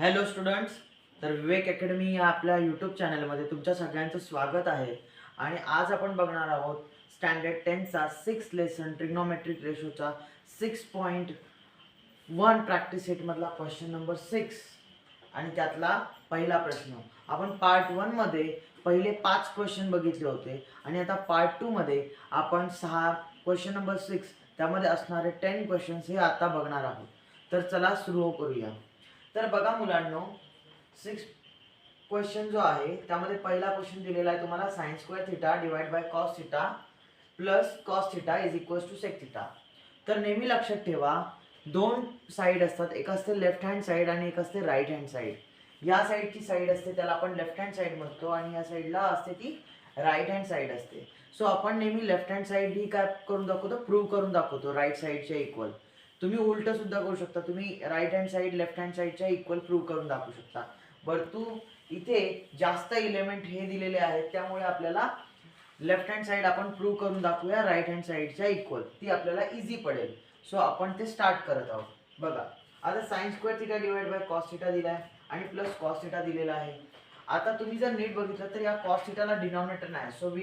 Hello students. तर विवेक academy या आपल्या यूट्यूब चॅनलमध्ये तुमच्या सगळ्यांचं स्वागत आहे. आणि आज आपण बघणार आहोत स्टँडर्ड 10चा 6th लेसन ट्रिग्नोमेट्रिक रेशोचा 6.1 प्रॅक्टिस सेटमधला क्वेश्चन नंबर 6 आणि त्यातला पहिला प्रश्न. आपण पार्ट 1मध्ये पहिले 5 क्वेश्चन बघितले होते आणि आता पार्ट 2मध्ये आपण 6 क्वेश्चन नंबर 6 त्यामध्ये असणारे 10 क्वेश्चन्स हे आता बघणार आहोत. तर चला सुरू करूया. तर बघा मुलांनो, 6 क्वेश्चन जो आहे त्यामध्ये पहिला क्वेश्चन दिलेला आहे तुम्हाला sine square theta divide by cos theta plus cos theta is equals to sec theta. तर नेहमी लक्षात ठेवा, दोन साईड असतात, एक असते लेफ्ट हँड साईड आणि एक असते राईट हँड साईड. या साईडची साईड असते त्याला आपण लेफ्ट हँड साईड म्हणतो आणि या साईडला असते ती राईट हँड साईड असते. सो आपण नेहमी लेफ्ट हँड साईड ही काय करून दाखवतो, प्रूव्ह करून दाखवतो राईट साईडच्या इक्वल. तुम्ही उलट सुद्धा करू शकता, तुम्ही right hand side left hand साईडच्या इक्वल प्रूव्ह करून दाखवू शकता. परंतु इथे जास्त एलिमेंट हे दिलेले आहेत त्यामुळे आपल्याला लेफ्ट हँड साईड आपण प्रूव्ह करून दाखवूया राईट हँड साईडच्या इक्वल, ती आपल्याला इझी पडेल. सो आपण ते स्टार्ट करत आहोत. बघा, आता sign square theta divide by cos theta दिलाय आणि प्लस कॉस थिटा दिलेला आहे. आता तुम्ही जर नीट बघितलं तर या कॉस थिटाला डिनॉमिनेटर नाही, सो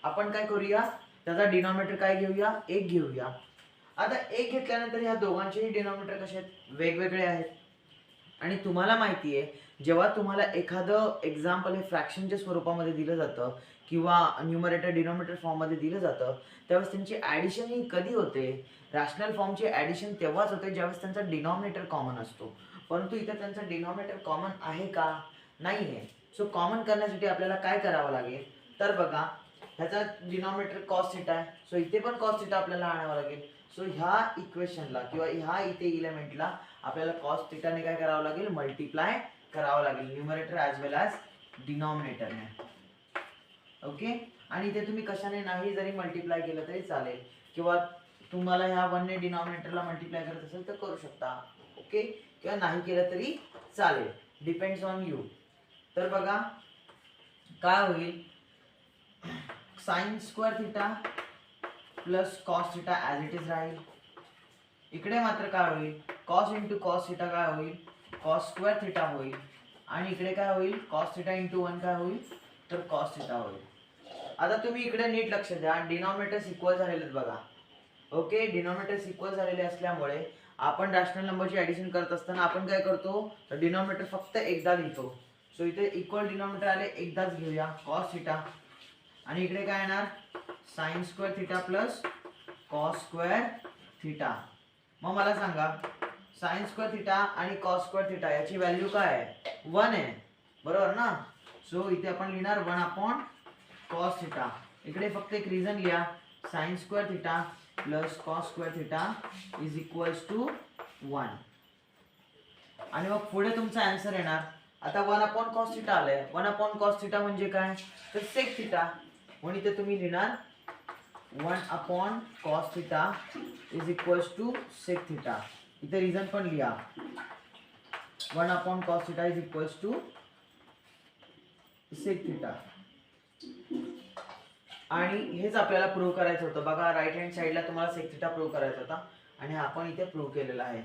आपण काय करूया, त्याचा डिनॉमिनेटर काय घेऊया, 1 घेऊया. आता 1 घेतल्यानंतर ह्या दोघांचेही डिनॉमिनेटर कसे आहेत, वेगवेगळे आहेत. आणि तुम्हाला माहिती आहे, जेव्हा तुम्हाला एखादं एक्झाम्पल हे फ्रॅक्शनच्या स्वरूपामध्ये दिलं जातं किंवा न्यूमरेटर डिनॉमिनेटर फॉर्ममध्ये दिलं जातं, त्यावेळेस त्यांची ॲडिशन ही कधी होते, रॅशनल फॉर्मची ॲडिशन तेव्हाच होते ज्यावेळेस त्यांचा डिनॉमिनेटर कॉमन असतो. परंतु इथे त्यांचा डिनॉमिनेटर कॉमन आहे का, नाही आहे. सो कॉमन करण्यासाठी आपल्याला काय करावं लागेल, तर बघा, ह्याचा डिनॉमिनेटर कॉस थिटा आहे, सो इथे पण कॉस थिटा आपल्याला आणावं लागेल. सो ह्या इक्वेशनला किंवा ह्या इथे इलेमेंटला आपल्याला कॉस थिटाने काय करावं लागेल, मल्टिप्लाय करावं लागेल, न्यूमरेटर ॲज वेल ॲज डिनॉमिनेटरने. ओके. आणि इथे तुम्ही कशाने नाही जरी मल्टिप्लाय केलं तरी चालेल, किंवा तुम्हाला ह्या 1 ने डिनॉमिनेटरला मल्टिप्लाय करत असेल तर करू शकता. ओके, किंवा नाही केलं तरी चालेल, डिपेंड्स ऑन यू. तर बघा काय होईल, sign square theta plus cos theta as it is राहील. इकडे मात्र काय होईल, कॉस इंटू कॉस थिटा काय होईल, कॉस स्क्वेअर थिटा होईल. आणि इकडे काय होईल, कॉस थिटा इंटू 1 काय होईल, तर कॉस थिटा होईल. आता तुम्ही इकडे नीट लक्ष द्या, डिनॉमिनेटर्स इक्वल झालेले आहेत बघा. ओके, डिनॉमिनेटर्स इक्वल झालेले असल्यामुळे आपण रॅशनल नंबरची ॲडिशन करत असताना आपण काय करतो, तर डिनॉमिनेटर फक्त एकदा लिहितो. सो इथे इक्वल डिनॉमिनेटर आले, एकदाच घेऊया कॉस थिटा. आणि इकडे काय येणार, sign square theta plus cos square theta. मग मला सांगा, साइन स्क्वेअर थिटा आणि कॉस स्क्वेअर थिटा याची व्हॅल्यू काय आहे, 1 आहे, बरोबर ना. सो इथे आपण लिहिणार 1 अपॉन कॉस थिटा. इकडे फक्त एक रिझन लिहा, sine square theta plus cos square theta is equals to 1. आणि मग पुढे तुमचा आन्सर येणार. आता 1 अपॉन कॉस थिटा आलंय, 1 अपॉन कॉस थिटा म्हणजे काय, तर सेक थिटा. म्हणून इथे तुम्ही लिहिणार 1 upon cos theta is equals to sec theta. इथे रिझन पण लिहा, 1 upon cos theta is equals to sec theta. आणि हेच आपल्याला प्रूव्ह करायचं होतं. बघा, राईट हँड साईडला तुम्हाला सेक थिटा प्रूव्ह करायचा होता आणि आपण इथे प्रूव्ह केलेला आहे.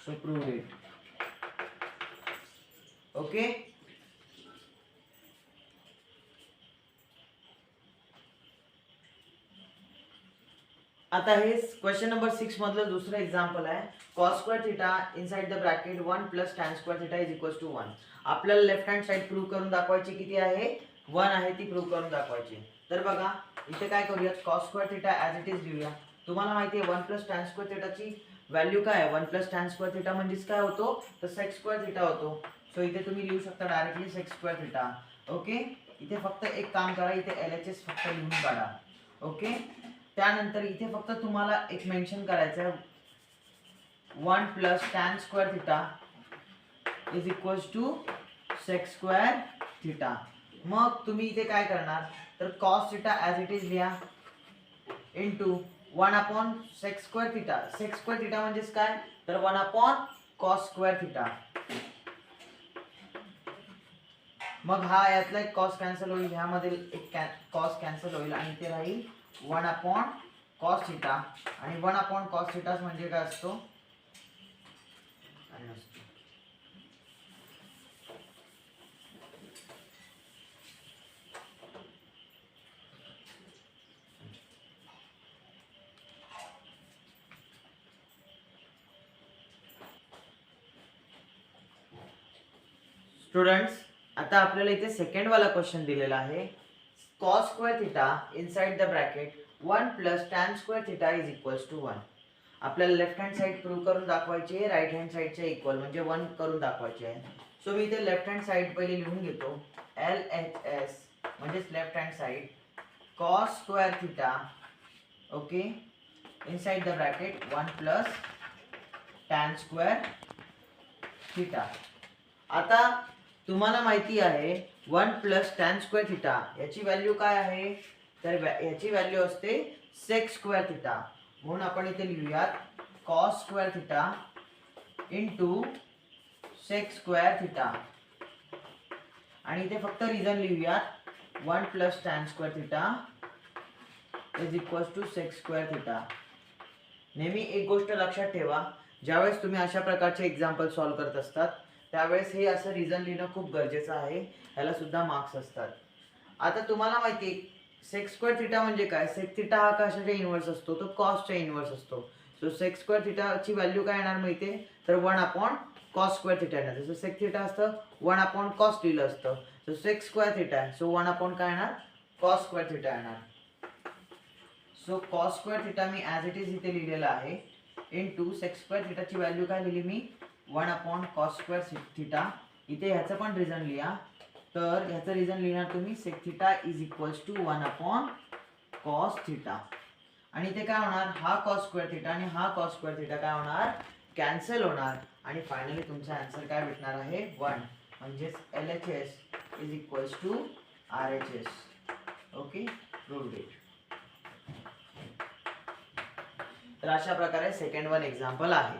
So prove it. ओके. आता हे क्वेश्चन नंबर 6 मधलं दुसरं एक्झाम्पल आहे. Cos square theta inside the bracket 1 plus tan square theta is equals to 1. आपल्याला लेफ्ट हँड साईड प्रूव्ह करून दाखवायची, किती आहे, 1 आहे, ती प्रूव्ह करून दाखवायची. तर बघा, इथे काय करूया, cos square theta as it is लिहूया. तुम्हाला माहिती आहे 1 प्लस टॅन स्क्वेअर थिटाची व्हॅल्यू काय आहे, 1 प्लस टॅन स्क्वेअर थिटा म्हणजेच काय होतो, तर सेक स्क्वेअर थिटा होतो. सो इथे तुम्ही लिहू शकता directly sec square theta. Okay. इथे फक्त एक काम करा, इथे LHS फक्त लिहून काढा. ओके. त्यानंतर इथे फक्त तुम्हाला एक मेन्शन करायचं आहे, 1 plus tan square theta is equals to sec square theta. मग तुम्ही इथे काय करणार, तर cos theta as it is लिहा into 1 upon sec square theta. Sec square theta म्हणजेच काय, तर 1 अपॉन कॉस स्क्वेअर थिटा. मग हा यातला एक कॉस कॅन्सल होईल, ह्यामधील एक कॉस कॅन्सल होईल आणि ते राहील 1 अपॉन कॉस थिटा. आणि 1 अपॉन कॉस थिटा म्हणजे काय असतो, स्टुडंट्स, आता आपल्याला इथे सेकंड वाला क्वेश्चन दिलेला आहे. cos square theta inside the bracket 1 plus tan square theta is equals to 1. आपल्याला लेफ्ट हँड साइड प्रूव्ह करून दाखवायची आहे, राईट हँड साइडच्या इक्वल म्हणजे 1 करून दाखवायची आहे. सो मी इथे लेफ्ट हँड साइड पहिले लिहून घेतो. LHS म्हणजेच left hand side cos square theta, okay, inside the bracket 1 plus tan square theta. आता तुम्हाला माहिती आहे 1 प्लस tan स्क्वेअर थिटा याची व्हॅल्यू काय आहे, तर याची व्हॅल्यू असते sec स्क्वेअर थिटा. म्हणून आपण इथे लिहूयात cos square theta into sec square theta. आणि इथे फक्त रिझन लिहूयात 1 plus tan square theta is equals to sec square theta. नेहमी एक गोष्ट लक्षात ठेवा, ज्यावेळेस तुम्ही अशा प्रकारचे एक्झाम्पल सॉल्व करत असतात त्यावेळेस हे असं रिझन लिहिणं खूप गरजेचं आहे. ह्याला सुद्धा मार्क्स असतात. आता तुम्हाला माहिती आहे सेक स्क्वेअर थिटा म्हणजे काय. सेक थिटा हा कशाचा इन्व्हर्स असतो, तो कॉसचा इन्व्हर्स असतो. सो सेक स्क्वेअर थिटाची व्हॅल्यू काय येणार माहिती आहे, तर 1 अपॉन कॉस स्क्वेअर थिटा येणार. जसं सेक थिटा असतं 1 अपॉन कॉस लिहिलं असतं. सो सेक स्क्वेअर थिटा आहे, सो 1 अपॉन काय येणार, कॉस स्क्वेअर थिटा येणार. So cos square theta me as it is इथे लिहिलेला आहे इंटू सेक स्क्वेअर थिटाची व्हॅल्यू काय लिहिली मी 1 अपॉन कॉस स्क्वेअर थिटा. इथे ह्याचं पण रिझन लिहा. तर ह्याचं रिझन लिहिणार तुम्ही sec theta is equals to 1 upon cos theta. आणि इथे काय होणार, हा कॉस स्क्वेअर थिटा आणि हा कॉस स्क्वेअर थिटा काय होणार, कॅन्सल होणार. आणि फायनली तुमचा आन्सर काय भेटणार आहे 1. म्हणजेच LHS is equals to RHS. Okay, proved it. तर अशा प्रकारे सेकंड वन एक्झाम्पल आहे.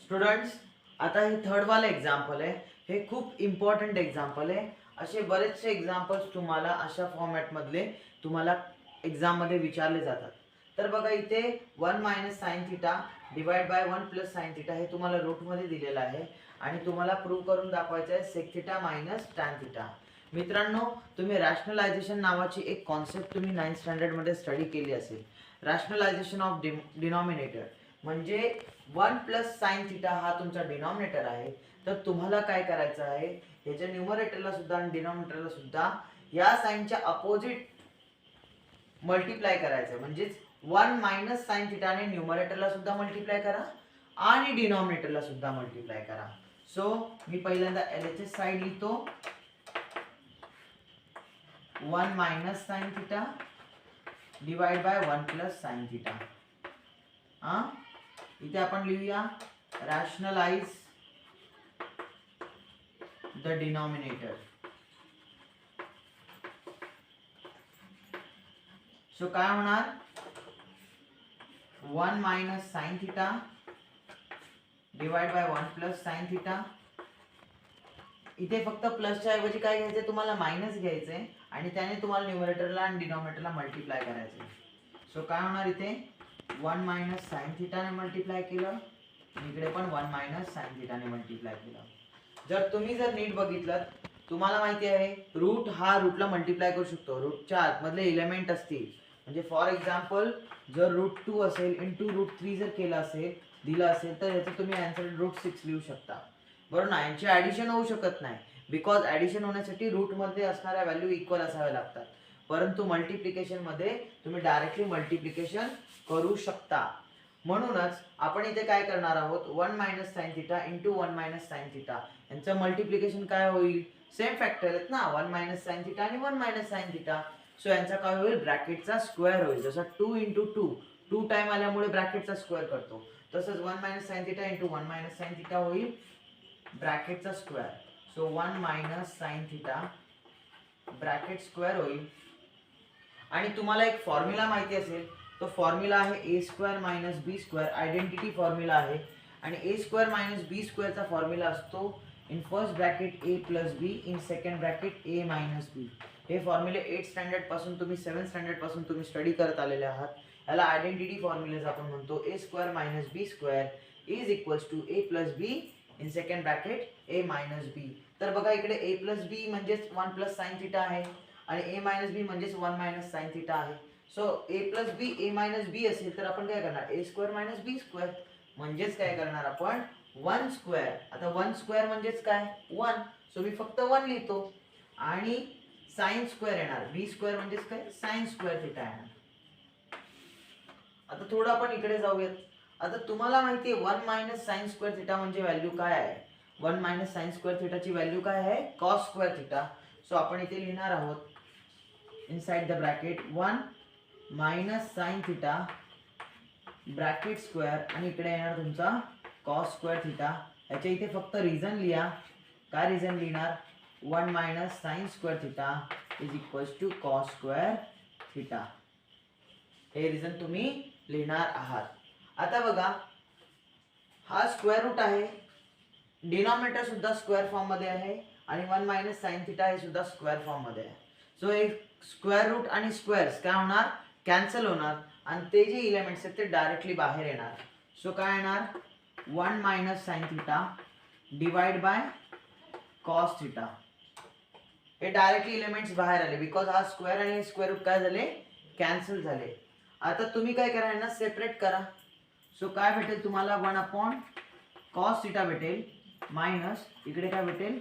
स्टुडंट्स, आता हे थर्ड वाला एक्झाम्पल आहे. हे खूप इम्पॉर्टंट एक्झाम्पल आहे. असे बरेचसे एक्झाम्पल्स तुम्हाला अशा फॉर्मॅटमधले तुम्हाला एक्झाममध्ये विचारले जातात. तर बघा इथे 1 minus sine theta divide bye 1 plus sine theta हे तुम्हाला रूटमध्ये दिलेलं आहे. आणि तुम्हाला प्रूव्ह करून दाखवायचं आहे sec theta minus tan theta. मित्रांनो, तुम्ही रॅशनलायझेशन नावाची एक कॉन्सेप्ट तुम्ही 9th स्टँडर्डमध्ये स्टडी केली असेल. रॅशनलायझेशन ऑफ डिनॉमिनेटर म्हणजे 1 प्लस साइन थिटा हा तुमचा डिनॉमिनेटर आहे. तर तुम्हाला काय करायचं आहे, ह्याच्या न्यूमरेटरला सुद्धा आणि डिनॉमिनेटरला सुद्धा या साइनच्या अपोजिट मल्टिप्लाय करायचं. म्हणजेच 1 मायनस साइन थिटाने न्यूमरेटरला सुद्धा मल्टिप्लाय करा आणि डिनॉमिनेटरला सुद्धा मल्टिप्लाय करा. सो मी पहिल्यांदा LHS साइड लिहितो 1 minus sine theta divide bye 1 plus sine theta. इथे आपण लिहूया रॅशनलाइज द डिनॉमिनेटर. सो काय होणार 1 minus sine theta divide bye 1 plus sine theta. इथे फक्त प्लसच्या ऐवजी काय घ्यायचंय, तुम्हाला मायनस घ्यायचंय आणि त्याने तुम्हाला न्यूमरेटरला आणि डिनॉमिनेटरला मल्टिप्लाय करायचंय. सो काय होणार इथे 1 मायनस साइन थिटाने मल्टिप्लाय केलं, इकडे पण 1 मायनस साइन थिटाने मल्टिप्लाय केलं. जर नीट बघितलं तुम्हाला माहिती आहे रूट हा रूटला मल्टिप्लाय करू शकतो. रूटच्या आतमधले एलिमेंट असतील म्हणजे फॉर एक्झाम्पल जर रूट 2 असेल इंटू रूट 3 जर केलं असेल दिलं असेल तर याचं तुम्ही आन्सर रूट 6 लिहू शकता. बरोबर ना. यांची ॲडिशन होऊ शकत नाही बिकॉज ॲडिशन होण्यासाठी रूटमध्ये असणाऱ्या व्हॅल्यू इक्वल असाव्या लागतात. परंतु मल्टिप्लिकेशनमध्ये तुम्ही डायरेक्टली मल्टिप्लिकेशन करू शकता. म्हणूनच आपण इथे काय करणार आहोत 1 minus sine theta into 1 minus sine theta यांचं मल्टिप्लिकेशन काय होईल, सेम फॅक्टर आहेत ना 1 मायनस साइन थिटा आणि 1 मायनस साइन थिटा. सो यांचा काय होईल ब्रॅकेटचा स्क्वेअर होईल. जसं 2 इंटू 2 टाइम आल्यामुळे ब्रॅकेटचा स्क्वेअर करतो तसंच 1 minus sine theta into 1 minus sine theta होईल ब्रॅकेटचा square. So 1 minus sine theta bracket square होईल. आणि तुम्हाला एक फॉर्म्युला माहिती असेल, तो फॉर्म्युला आहे A square minus B square. Identity formula आहे. आणि ए स्क्वेअर मायनस बी स्क्वेअरचा फॉर्म्युला असतो in first bracket A plus B in second bracket A minus B. हे फॉर्म्युले 8th स्टँडर्ड पासून तुम्ही 7th स्टँडर्ड पासून तुम्ही स्टडी करत आलेले आहात. याला आयडेंटिटी फॉर्म्युलेज आपण म्हणतो. A square minus B square is equals to A plus B in second bracket A minus B. तर बघा इकडे ए प्लस बी म्हणजेच 1 प्लस साइन थिटा आहे आणि ए मायनस बी म्हणजेच 1 मायनस साइन थिटा आहे. सो ए प्लस बी ए मायनस बी असेल तर आपण काय करणार ए स्क्वेअर मायनस बी स्क्वेअर म्हणजेच काय करणार आपण 1 स्क्वेअर. आता 1 स्क्वेअर म्हणजेच काय 1, सो मी फक्त 1 लिहितो. आणि साइन स्क्वेअर येणार, बी स्क्वेअर म्हणजेच काय साइन स्क्वेअर थिटा येणार. आता थोडं आपण इकडे जाऊयात. आता तुम्हाला माहिती आहे 1 मायनस साइन स्क्वेअर थिटा म्हणजे व्हॅल्यू काय आहे. 1 मायनस साइन स्क्वेअर थिटाची व्हॅल्यू काय आहे कॉस स्क्वेअर थिटा. सो आपण इथे लिहिणार आहोत inside the bracket 1 minus sine theta bracket square आणि इकडे येणार तुमचा कॉस स्क्वेअर थिटा. याच्या इथे फक्त रिझन लिहा. काय रिझन लिहिणार 1 minus sine square theta is equals to cos square theta. हे रिझन तुम्ही लिहिणार आहात. आता बघा हा स्क्वेअर रूट आहे, डिनॉमिनेटर सुद्धा स्क्वेअर फॉर्म मध्ये आहे आणि 1 मायनस साइन थिटा हे सुद्धा स्क्वेअर फॉर्म मध्ये आहे. सो एक स्क्वेअर रूट आणि स्क्वेअर्स काय होणार कॅन्सल होणार आणि ते जे एलिमेंट्स आहेत ते डायरेक्टली बाहेर येणार. सो काय येणार 1 minus sine theta divide by cos theta. हे डायरेक्टली एलिमेंट्स बाहेर आले बिकॉज हा स्क्वेअर आणि स्क्वेअर रूट काय झाले कॅन्सल झाले. आता तुम्ही काय करा यांना सेपरेट करा. सो काय भेटेल तुम्हाला 1 अपॉन कॉस थिटा भेटेल मायनस इकडे काय भेटेल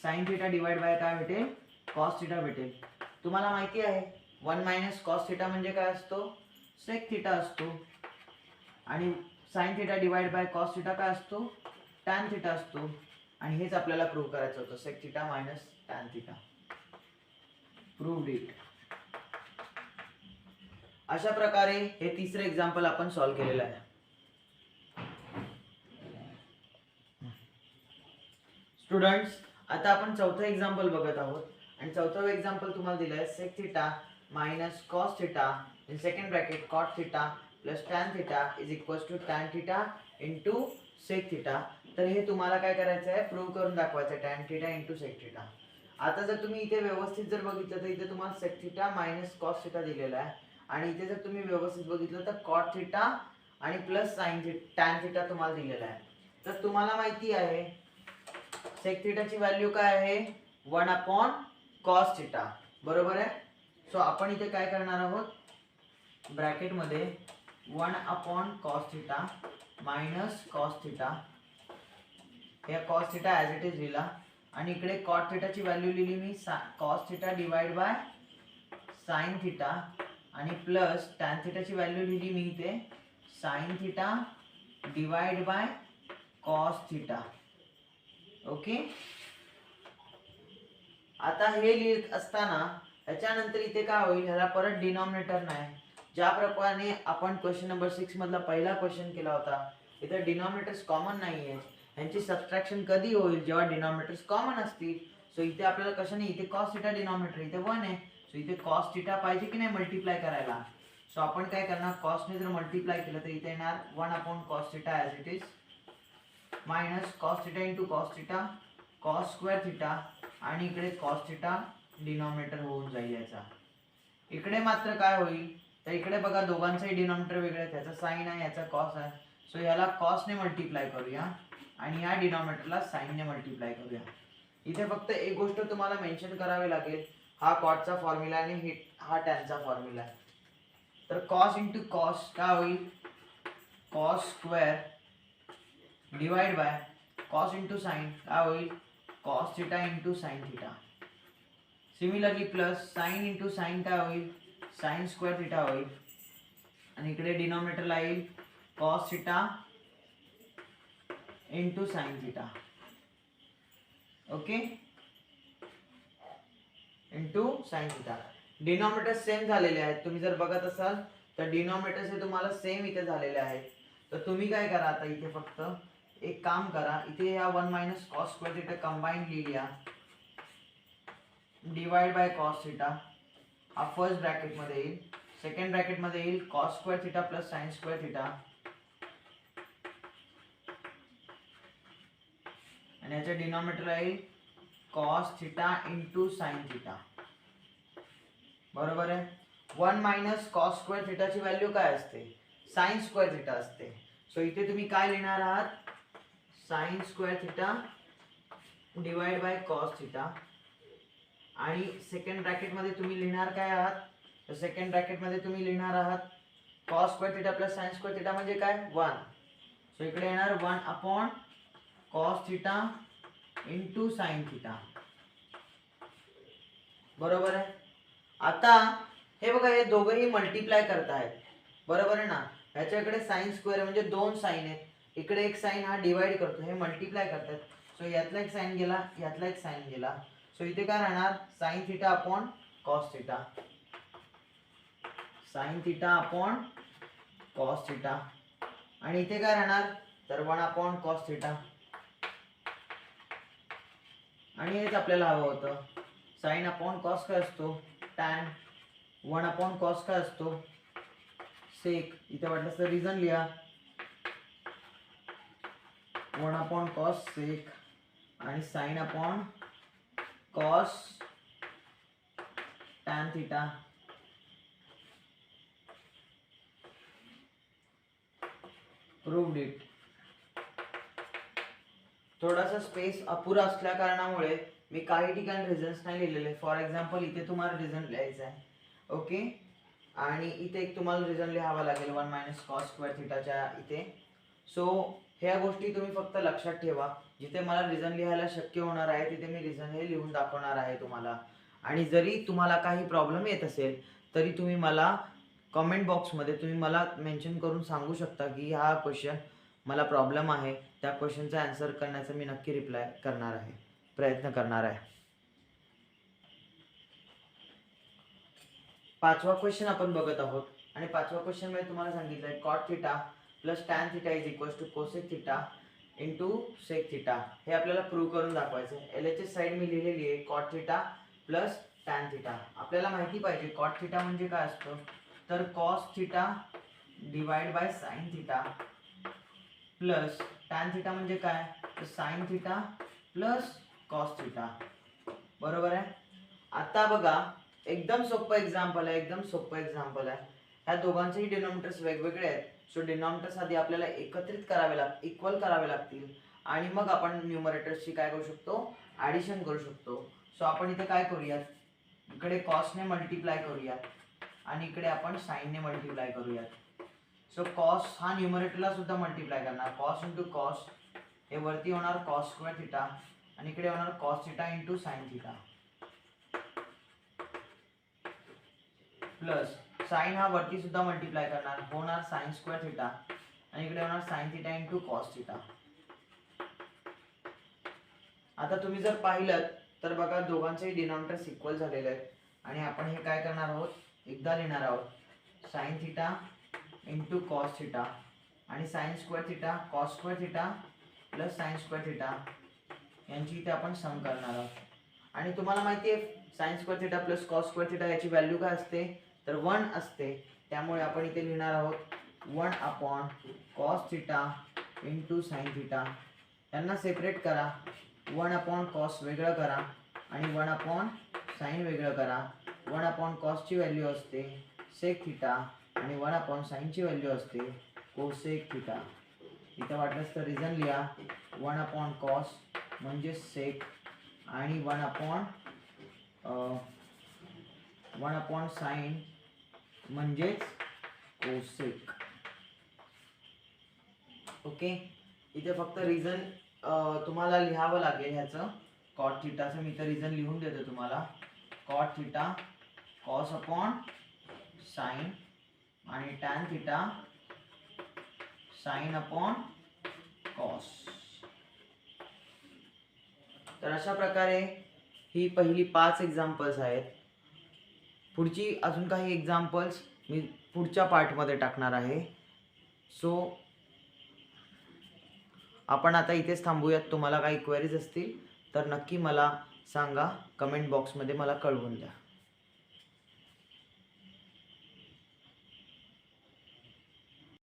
साइन थिटा डिवाइड बाय काय भेटेल कॉस थिटा भेटेल. तुम्हाला माहिती आहे 1 मायनस कॉस थिटा म्हणजे काय असतो सेक थिटा असतो आणि sign theta divide by cos theta काय असतो टॅन थिटा असतो. आणि हेच आपल्याला प्रूव्ह करायचं होतं sec theta minus tan theta. Proved it. अशा प्रकारे हे तिसरे एक्झाम्पल आपण सॉल्व केलेलं आहे. स्टुडंट्स आता आपण चौथा एक्झाम्पल बघत आहोत आणि चौथा एक्झाम्पल तुम्हाला दिलं आहे sec theta minus cos theta in second bracket cot theta plus tan theta is equals to tan theta into sec theta. तर हे तुम्हाला काय करायचं आहे प्रूव्ह करून दाखवायचं आहे tan theta into sec theta. आता जर तुम्ही इथे व्यवस्थित जर बघितलं तर इथे तुम्हाला sec theta minus cos theta दिलेला आहे आणि इथे जर तुम्ही व्यवस्थित बघितलं तर कॉट थिटा आणि plus sine theta tan theta तुम्हाला दिलेला आहे. तर तुम्हाला माहिती आहे सेक थिटाची व्हॅल्यू काय आहे 1 अपॉन कॉस थिटा बरोबर आहे. सो आपण इथे काय करणार आहोत ब्रॅकेट मध्ये 1 upon cos theta minus cos theta. या cos theta as it is लिहिला आणि इकडे कॉट थिटाची व्हॅल्यू लिहिली मी cos theta divide by sine theta आणि प्लस टॅन थिटाची व्हॅल्यू लिहिली मी इथे sine theta divide by cos theta. Okay. आता हे लिहित असताना त्याच्यानंतर इथे काय होईल ह्याला परत डिनॉमिनेटर नाही. ज्या प्रकारे आपण क्वेश्चन नंबर 6 मधला पहिला क्वेश्चन केला होता इथे डिनॉमिनेटर्स कॉमन नाही आहेत. यांची सबट्रॅक्शन कधी होईल जेव्हा डिनॉमिनेटर्स कॉमन असतील. सो इथे आपल्याला कशाने इथे कॉस थिटा डिनॉमिनेटर इथे 1 आहे. सो इथे कॉस थिटा पाहिजे की नाही मल्टिप्लाय करायला. सो आपण काय करणार कॉसने जर मल्टिप्लाय केलं तर इथे येणार 1 upon cos theta as it is minus cos theta into cos theta cos square theta आणि इकडे कॉस थिटा डिनॉमिनेटर होऊन जाईल याचा. इकडे मात्र काय होईल तर इकडे बघा दोघांचाही डिनॉमिनेटर वेगळे आहे. त्याचा साइन आहे याचा कॉस आहे. सो याला कॉसने मल्टिप्लाय करूया आणि या डिनॉमिनेटरला साइनने मल्टिप्लाय करूया. इथे फक्त एक गोष्ट तुम्हाला मेन्शन करावी लागेल हा कॉटचा फॉर्म्युला आणि हा टॅनचा फॉर्म्युला आहे. तर कॉस इंटू कॉस काय होईल cos square divide by cos into sine काय होईल cos theta into sine theta. Similarly plus sine into sine काय होईल साइन स्क्वेअर थिटा होईल आणि इकडे डिनॉमिनेटरला येईल cos theta into sine theta. Okay into sine theta. Denominator same झालेले आहेत. तुम्ही जर बघत असाल तर डिनॉमिनेटर्स हे तुम्हाला सेम इथे झालेले आहेत. तर तुम्ही काय करा आता इथे फक्त एक काम करा इथे या 1 minus cos square theta combine लिहिया डिवाइड बाय कॉस थिटा. हा फर्स्ट ब्रॅकेट मध्ये येईल. सेकंड ब्रॅकेट मध्ये येईल cos square theta plus sine square theta आणि याच्या डिनॉमिनेटरला येईल cos theta into sine theta बरोबर आहे. 1 मायनस कॉस स्क्वेअर थिटाची व्हॅल्यू काय असते साइन स्क्वेअर थिटा असते. सो इथे तुम्ही काय लिहिणार आहात sine square theta divide by cos theta आणि सेकंड ब्रॅकेट मध्ये तुम्ही लिहिणार काय आहात तर सेकंड ब्रॅकेट मध्ये तुम्ही लिहिणार आहात cos square theta plus sine square theta म्हणजे काय 1. सो इकडे येणार 1 upon cos theta into sine theta, बरोबर आहे. आता हे बघा, हे दोघंही मल्टिप्लाय करतायत, बरोबर आहे ना. ह्याच्याकडे साइन स्क्वेअर म्हणजे 2 साइन आहेत, इकडे एक साइन हा डिवाइड करतो, हे मल्टिप्लाय करतात. सो यातला एक साइन गेला, यातला एक साइन गेला. सो इथे काय राहणार, sine theta upon cos theta, sine theta upon cos theta. आणि इथे काय राहणार, तर 1 अपॉन कॉस थिटा. आणि हेच आपल्याला हवं होतं. साइन अपॉन कॉस काय असतो, टॅन. 1 अपॉन कॉस काय असतो, सेक. इथे वाटलं तर रिझन लिहा, 1 अपॉन कॉस सेक आणि sine upon cos tan theta. Proved it. थोडासा स्पेस अपुरा असल्या कारणामुळे मी काही ठिकाणी रिझन्स नाही लिहिलेले. फॉर एक्झाम्पल इथे तुम्हाला रिझन लिहायचं आहे, ओके. आणि इथे एक तुम्हाला रिझन लिहावा लागेल 1 मायनस कॉस स्क्वेअर थिटाच्या इथे. सो ह्या गोष्टी तुम्ही फक्त लक्षात ठेवा. जिथे मला रिझन लिहायला शक्य होणार आहे तिथे मी रिझन हे लिहून दाखवणार आहे तुम्हाला. आणि जरी तुम्हाला काही प्रॉब्लेम येत असेल तरी तुम्ही मला कमेंट बॉक्समध्ये तुम्ही मला मेन्शन करून सांगू शकता की हा क्वेश्चन मला प्रॉब्लेम आहे. त्या क्वेश्चनचा आन्सर करण्याचा मी नक्की रिप्लाय करणार आहे, प्रयत्न करणार आहे. 5वा क्वेश्चन आपण बघत आहोत. आणि 5व्या क्वेश्चन मध्ये तुम्हाला सांगितलं आहे cot theta plus tan theta is equals to cosec theta into sec theta. हे आपल्याला प्रूव्ह करून दाखवायचं आहे. एलएचएस साईड मी लिहिलेली आहे cot theta plus tan theta. आपल्याला माहिती पाहिजे कॉट थिटा म्हणजे काय असतं, तर cos theta divide by sine theta plus tan theta म्हणजे काय, तर sine theta plus cos theta, बरोबर आहे. आता बघा, एकदम सोपं एक्झाम्पल आहे, एकदम सोपं एक्झाम्पल आहे. ह्या दोघांचेही डिनॉमिनेटर्स वेगवेगळे आहेत. सो डिनॉमिनेटर्स आधी आपल्याला एकत्रित करावे लागतील, इक्वल करावे लागतील. आणि मग आपण न्यूमरेटर्सची काय करू शकतो, ॲडिशन करू शकतो. सो आपण इथे काय करूयात, इकडे कॉसने मल्टिप्लाय करूयात आणि इकडे आपण साइनने मल्टिप्लाय करूयात. सो कॉस हा न्यूमरेटरला सुद्धा मल्टिप्लाय करणार, कॉस इंटू कॉस. हे वरती होणार कॉस स्क्वेअर थिटा आणि इकडे होणार cos theta into sine theta plus sign हा वरती सुद्धा मल्टिप्लाय करणार, होणार साइन स्क्वेअर थिटा आणि इकडे होणार sign theta into cos theta. आता तुम्ही जर पाहिलं तर बघा दोघांचेही डिनॉमिनेटर्स इक्वल झालेले आहेत. आणि आपण हे काय करणार आहोत, एकदा लिहिणार आहोत sine theta into cos theta आणि sine square theta cos square theta plus sine square theta यांची इथे आपण सम करणार आहोत. आणि तुम्हाला माहिती आहे sign square theta plus cos square theta याची व्हॅल्यू काय असते, तर 1 असते. त्यामुळे आपण इथे लिहिणार आहोत 1 upon cos theta into sine theta. यांना सेपरेट करा, 1 अपॉन कॉस वेगळं करा आणि 1 अपॉन साइन वेगळं करा. 1 अपॉन कॉसची व्हॅल्यू असते सेक थिटा आणि 1 अपॉन साइनची व्हॅल्यू असते कोसेक थिटा. इथं वाटलंच तर रिझन लिहा, 1 अपॉन कॉस म्हणजे सेक आणि 1 अपॉन साइन म्हणजेच कोसेक. ओके, इथे फक्त रिझन तुम्हाला लिहावं लागेल ह्याचं कॉट थिटाचं. मी तर रिझन लिहून देतो तुम्हाला, cot theta cos upon sine आणि tan theta sine upon cos. तर अशा प्रकारे ही पहिली 5 एक्झाम्पल्स आहेत. पुढची अजून काही एक्झाम्पल्स मी पुढच्या पार्टमध्ये टाकणार आहे. सो आपण आता इथेच थांबूयात. तुम्हाला काही क्वेरीज असतील तर नक्की मला सांगा, कमेंट बॉक्समध्ये मला कळवून द्या.